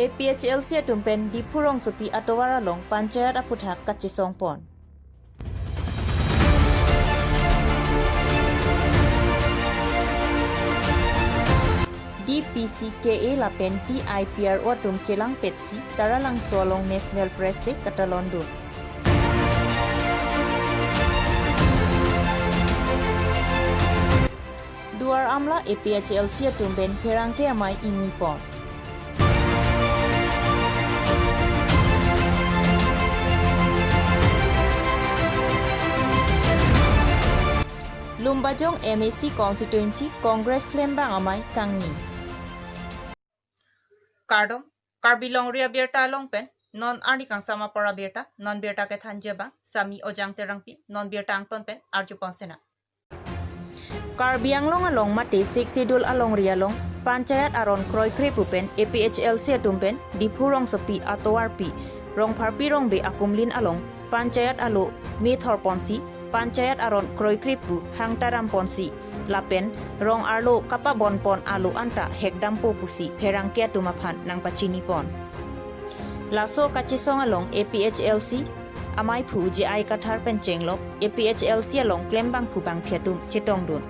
APHLC tumpen di Purong Sopi Atowara Long Panchayat Aputhak Kachisong Pon. DPCKA lapen TIPR watum celang petsi taralang solong National Press Day kata London. Duar amla APHLC tumben perangke amai ini pon. Lumbajong MAC constituency Congress klembang amai kangni. Karbi Longri Abirta longpen non arni kang sama para Abirta non Abirta ke thanjeba sami ojang terangpi non Abirta angton pen arju ponsena. Karbi Anglong along mate 6 Sidul along rialong Panchayat aron kroy krepupen APHLC tumpen di Purong Sopi atau Arpi rong parpi rong be akumlin along Panchayat alo methor ponsi Panchayat aron kroy kripu hang taram ponsi lapen rong arlo kapabon pon alu anta hekdampo pusi perangkia tumapan nang pacini pon. Laso kachisong along APHLC amai pu JI kathar pencenglok APHLC along klembang pubang piatum cetong dun.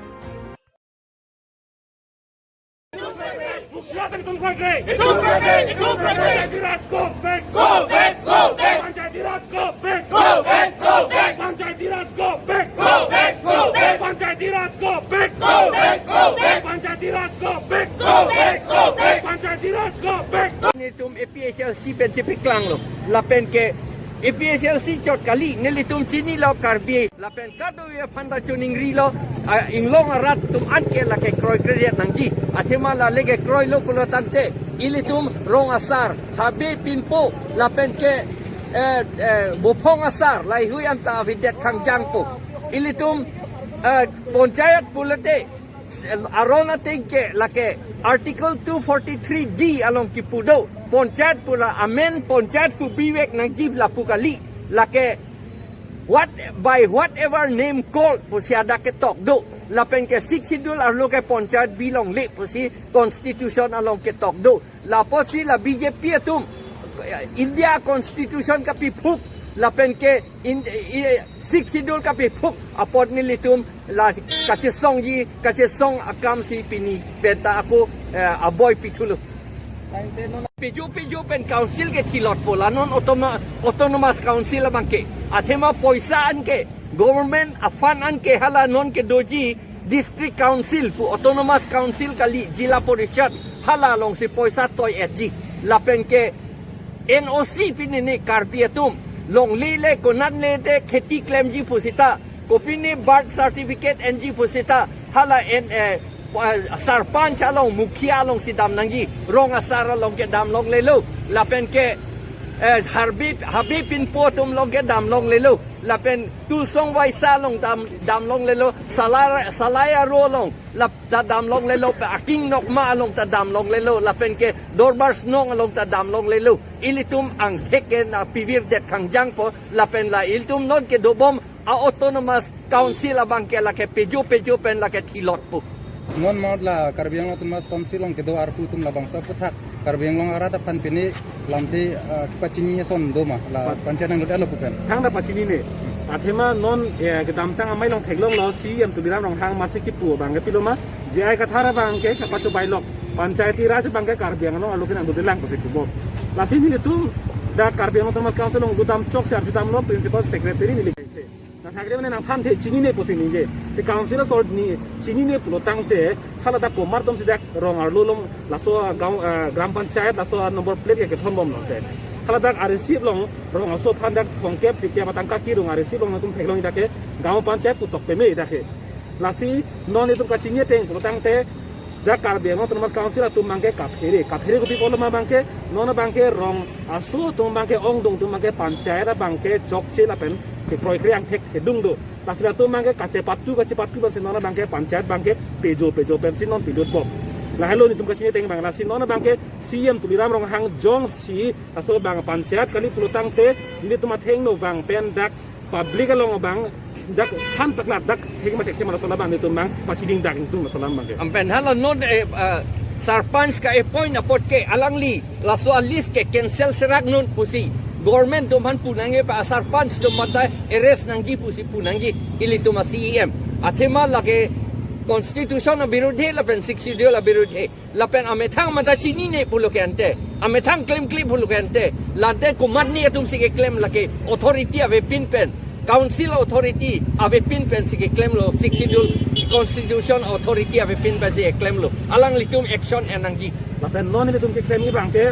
Nilitum APHLC pencepi klang lo, lapen ke APHLC chot kali nilitum sini lo Karbi, lapen kado ya panda chuning rilo, inglong arat tum anke la ke kroy kredit nangji, atema la lege kroy lo pulo tante, ilitum rong asar, habe pinpo, lapen ke bopong asar, lai hui anta videt kang jangpo, ilitum Panchayat pulate. Arona tingke lake article 243D along kipudo Panchayat pula amen Panchayat pu biwek nang jib la pukali lake by whatever name called pu siada ke tok do lapen ke siksidul arlo ke Panchayat bilong le pu si constitution along ke tok do la posi la BJP atum India constitution ka pipuk lapen ke siksidul ka pipuk apot nilitum la kacesong ji kacesong akam si pini peta aku aboy pitulu piju pen council ke chilot pola non autonomous council bangke athema poisa anke government afan anke hala non ke doji district council pu autonomous council kali jila porishad hala long si poisa toy edji lapen ke NOC pinini karpiatum long lile konan le de kheti claim ji pusita kopini birth certificate NG pusita hala sarpanch along mukhia along si dam nangji rong asar along ke dam long lelo lapen ke habib pin potum long ke dam long lelo lapen tu song wai salong dam long lelo salaya ro long lap ta dam long lelo pa aking nok ma along ta dam long lelo lapen ke dorbars nong along ta dam long lelo ilitum ang theken na pivir det kangjang po lapen la ilitum non ke dobom a autonomous council abang ke la ke pejo pen la ke thilot po non mod la Karbi Anglong autonomous council long ke do arpu tum la bangsa puthak Karbi Anglong arata pan pini lamti pacini son doma la panchayat nang alo pukan thang da pacini ne athema non ke dam tang amai long theklong lo CM tubiram long hang masik ki pu bang ke piloma jai ka thara bang ke ka pachu bailok panchayati raj bang ke Karbi Anglong alo ke nang dulang posik bo la sini ni tum da Karbi Anglong autonomous council long dudam chok se arjudam lo principal secretary ni likhe na thagre mane nang phan the chini ne posik ni je the council sort ni chini ne pulo tang te hala da komar tom sidak rong arlulom laso gram panchayat laso number plate ke thon bom lo te hala dak receive long rong aso phan dak khongkep tikya matang ka ki rong receive long tum pheklong idake gaw panchayat putok pe me idake lasi non itum ka chini teng pulo tang te da Karbi Anglong autonomous council tum mangke kaphere ko pi poloma bangke non bangke rong aso tum bangke ongdong tum bangke panchayat bangke chokche la pen ke kroy kriang thek ke dung do lasila tum bangke kache patu ban sinona bangke panchayat bangke pejo pen sinon pidot bom la hello ni tum ka chini teng bang la sinona bangke CM tuliram rong hang jong si aso bang panchayat kali pulutang te ni tum atheng no bang pen dak public along bang dak han taklat dak hing ma tek ma sola bang ni tum bang pachiding dak tum sola bang ke ampen hala non sarpanch ka appoint apot ke alangli la so list ke cancel serak nun pusi government domhan punange pa sarpanch dom mata arrest nanggi pusi punangi ili to ma CEM athema lage constitution birudhe lapen 60 dio la birudhe lapen amethang mata chini ne puloke ante amethang claim clip puloke ante lade kumarni atum sige claim lage authority ave pin pen council authority ave pin pen sige claim lo 60 dio constitution authority ave pin pen sige claim lo alang litum action enanggi lapen non ini tum ke claim ni bangke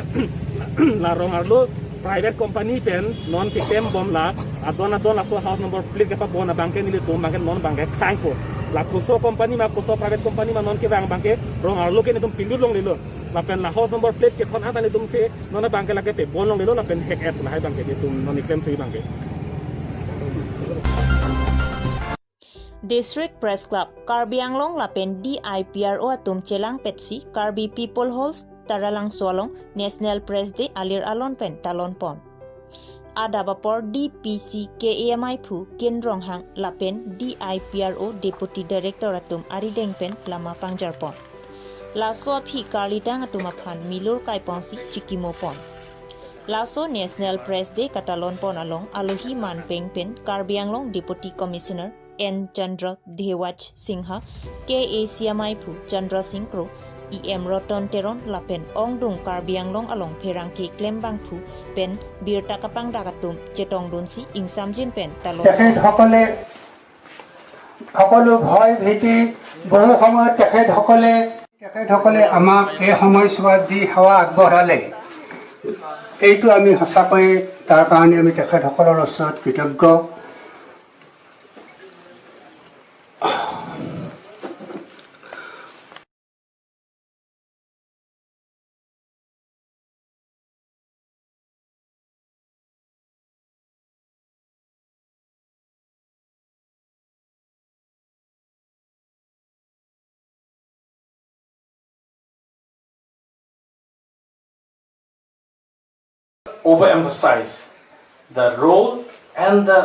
la rong arlo private company pen non ke claim bom la adon la house number plate ke pa bona bangke ni tum bangke non bangke tangko la kuso company ma kuso private company ma non ke bang bangke rong arlo ke ni tum pindur long lilo lapen la house number plate ke thon ata ni tum ke non bangke la ke pe bon long lilo lapen hack at la hai bangke ni tum non claim sui bangke District Press Club Karbi Anglong lapen DIPRO atum chelang petsi Karbi People Halls taralang solong National Press Day alir alon pen talon pon ada bapor DPC KEMI phu kenrong hang lapen DIPRO Deputy Director atum arideng pen lama pangjar pon laso phi karlitang atum aphan milur kai ponsi chikimo pon laso National Press Day katalon pon along alohi man peng pen Karbi Anglong Deputy Commissioner N. Chandra Dhewaj Singha, KACMI Phu Chandra Singh Kro, EM Roton Teron Lapen Ong Dung Karbi Anglong along Perang Ki Klembang Phu Pen Birta Kapang Dakatum Chetong Dunsi Ing Samjin Pen Talon. সকলো ভয় ভীতি বহু সময়ত তেখেতসকলে আমাক এই সময়ছোৱাত যি সেৱা আগবঢ়ালে এইটো আমি সঁচাকৈ তাৰ কাৰণে আমি তেখেতসকলৰ ওচৰত কৃতজ্ঞ overemphasize the role and the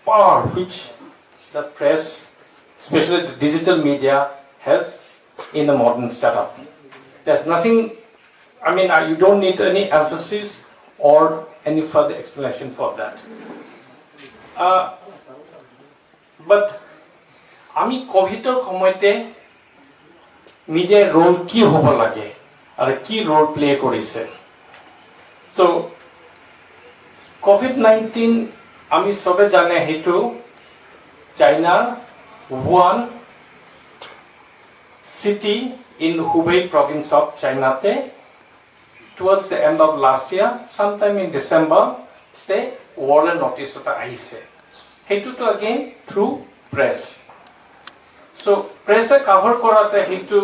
power which the press, especially the digital media, has in the modern setup. There's nothing, I mean, you don't need any emphasis or any further explanation for that. But আমি কোভিডৰ সময়তে মিডিয়াৰ roll কি হ'ব লাগে আৰু কি roll play কৰিছে তো COVID-19 আমি সবে জানে হেতু চাইনাৰ Wuhan city in Hubei province of China te towards the end of last year sometime in December te warning notice ota ahise hetu to again through press. So press cover korate hetu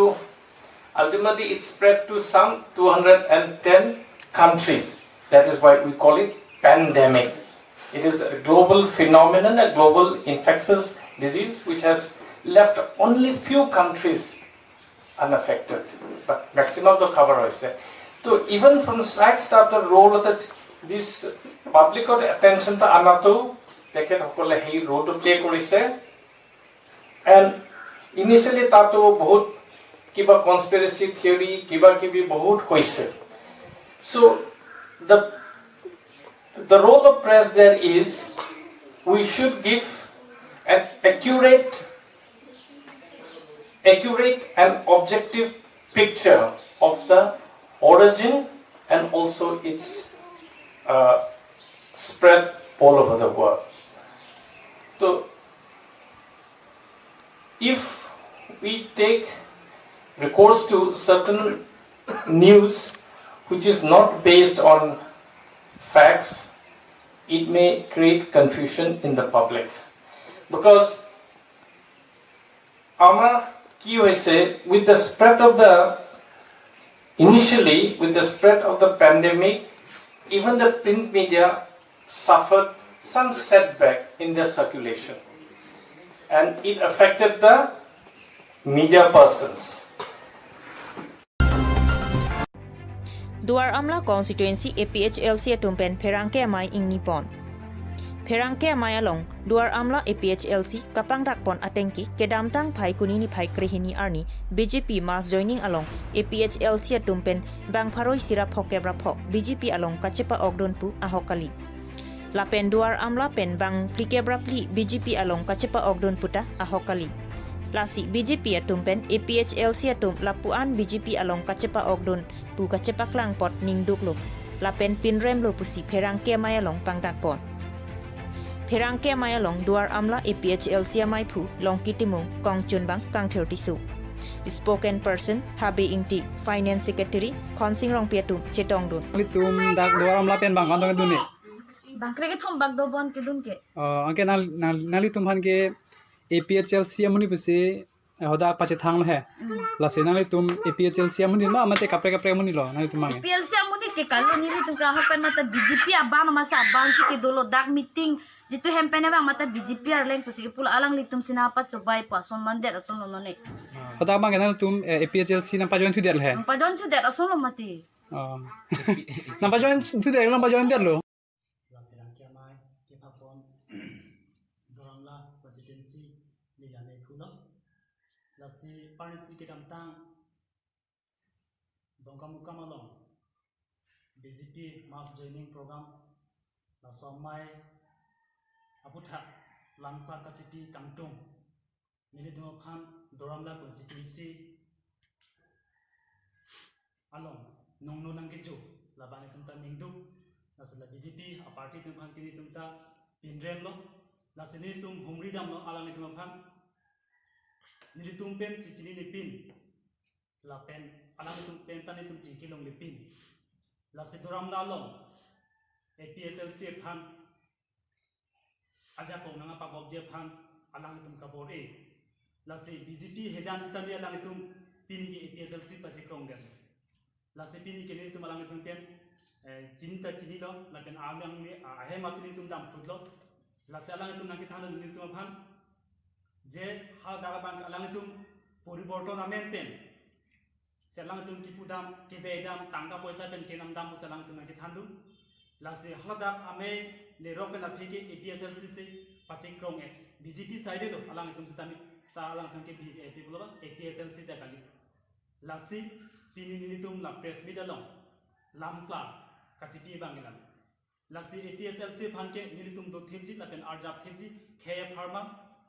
ultimately it spread to some 210 countries. That is why we call it pandemic. It is a global phenomenon, a global infectious disease which has left only few countries unaffected, but maximum to cover is there. So even from slight start the role of this public attention to anato teke hokole he role to play korise and initially tato bahut kiba conspiracy theory kiba kibi bahut hoise. So the role of press there is we should give an accurate and objective picture of the origin and also its spread all over the world. So if we take recourse to certain news which is not based on facts, it may create confusion in the public. Because with the spread of initially with the spread of the pandemic, even the print media suffered some setback in their circulation. And it affected the media persons. Duar Amla constituency APHLC atumpen Perangke amai ing Nippon. Perangke amayalong duar amla APHLC kapang dakpon atengki kedamtang phai kunini phai krehini arni BJP mass joining along APHLC atumpen bang pharoi sira phokebra phok BJP along kachepa ogdonpu ahokali lapen duar amla pen bang plikebra pli BJP along kachepa ogdon puta ahokali lasi BJP atumpen APHLC atum lapuan BJP along kachepa ogdon pu kachepa klang pot ning duklo lapen pinrem lo pusi perangke amayalong pangdakpon Perangke amayalong duar amla APHLC amay pu long kitimu kong chunbang kang tertisu. Spoken person Habe Ingti Finance Secretary Khonsing Rong Piatu Chetong Dun. Litum dak duar amla pen bang kantong dun ne. Bangkre ke thom bag do bon ke dun ke. Angke nali tum han ke APHLC amuni puse hoda pache thang he. Lase nali tum APHLC amuni ma amate kapre amuni lo nali tum mange. PLC amuni ke kalo nili tum ka hapan mata BJP abang masa abang ke dolo dak meeting jitu hempene bang mata BJP arlen pusi pula alang litum sinapa cobai pason mande ason lo ne. Hoda mange nali tum APHLC nampa join thu der he. Pa jon chu der ason lo mati. Nampa join thu der nampa join der lo. Lasi parisi ke damtang dongkamu kamalong BJP mass joining program la somai aputha lampa kacipi kangtung nili dua phan doramla constituency along nongno nangkeju labani tumta ningdu lasla BJP a party tum phan kini tumta pinrem lo lasini tum humri dam lo alani tum phan nili tumpen cicini nipin la pen alang tumpen tani tum cikilong nipin la siduram dalong APHLC phan aja ko nanga pabob je phan alang tum kabore la se BJP hejan sitami alang tum pini ke APHLC pacikrong gan la se pini ke ni tum alang tum pen cinta cini lo la pen alang ni ahe masini tum dam khudlo la se alang tum nang thang ni tum phan যে হাল দারাবাং আলাংতুম পরিবর্তন amen pen সেলাংতুম কিপুদাম কিবেদাম টাঙ্কা পয়সা pen কেনাম দাম সেলাংতুম নাকি থান্দুম লাসে হালদাক আমে লে রকেন আফিকে APHLC সে পাচিক্রং এ BJP সাইডে লো আলাংতুম সিতামি সা আলাংতুম কে BJP বলবা APHLC দেখালি লাসি পিনি নিতুম লা প্রেস মিডালং লামক্লা কাচিপি বাঙ্গিলাম লাসি APHLC ফানকে নিতুম দো থেমজি লাপেন আরজাব থেমজি খেয়ে Pharma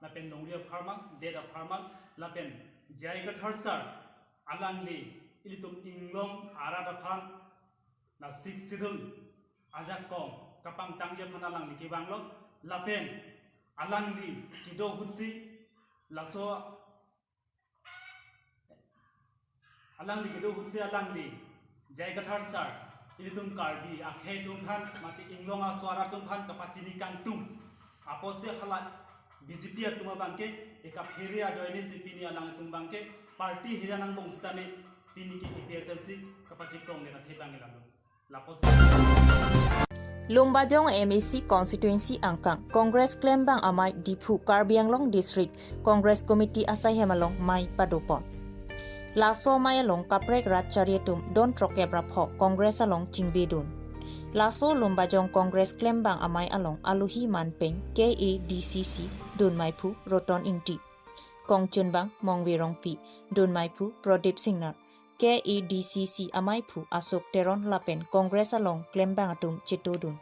lapen longri farmang deda farmang lapen jaiga tharsar alangli ilitum inglong arada phan na six sidul ajak kom kapang tangje phan alangli ki banglo lapen alangli kido hutsi laso alangli kido hutsi alangli jaiga tharsar ilitum karbi akhe tum phan mati inglonga swara tum phan kapachini kangtum apose hala BJP atuma bangke eka feria joini sipini alang tum bangke party hiranang bongstame pini ke APHLC kapachi krong lena thebangilam lapos Lumbajong MEC constituency angkang Congress claim bang amai Dipu Karbi Anglong district Congress committee asai hemalong mai padopon laso mai along kaprek ratchariatum don trokebra phok Congress along chingbedun laso lumbajong Congress claim bang amai along aluhi manpeng KADCC Dun Maipu Roton Ingti Kong Chunbang Mongwirong Pi Dun Maipu Prodip Singnar KADCC Amaipu Asok Teron Lapen Congress along Klembang Atum Chitodun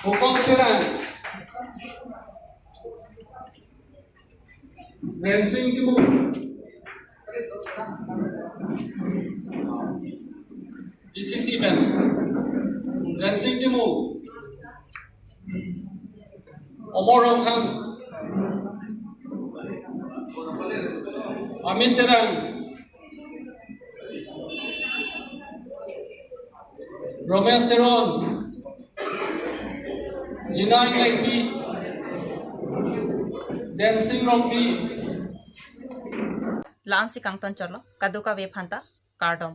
Hukum Tiran, Racing Timu, this is event. Racing Timu, Omorong Ham, Amin Tiran, Romesteron, Jinai Lengpi, Dancing Rompi. Lang si kang ton chorlo, kaduka we phanta, kardom.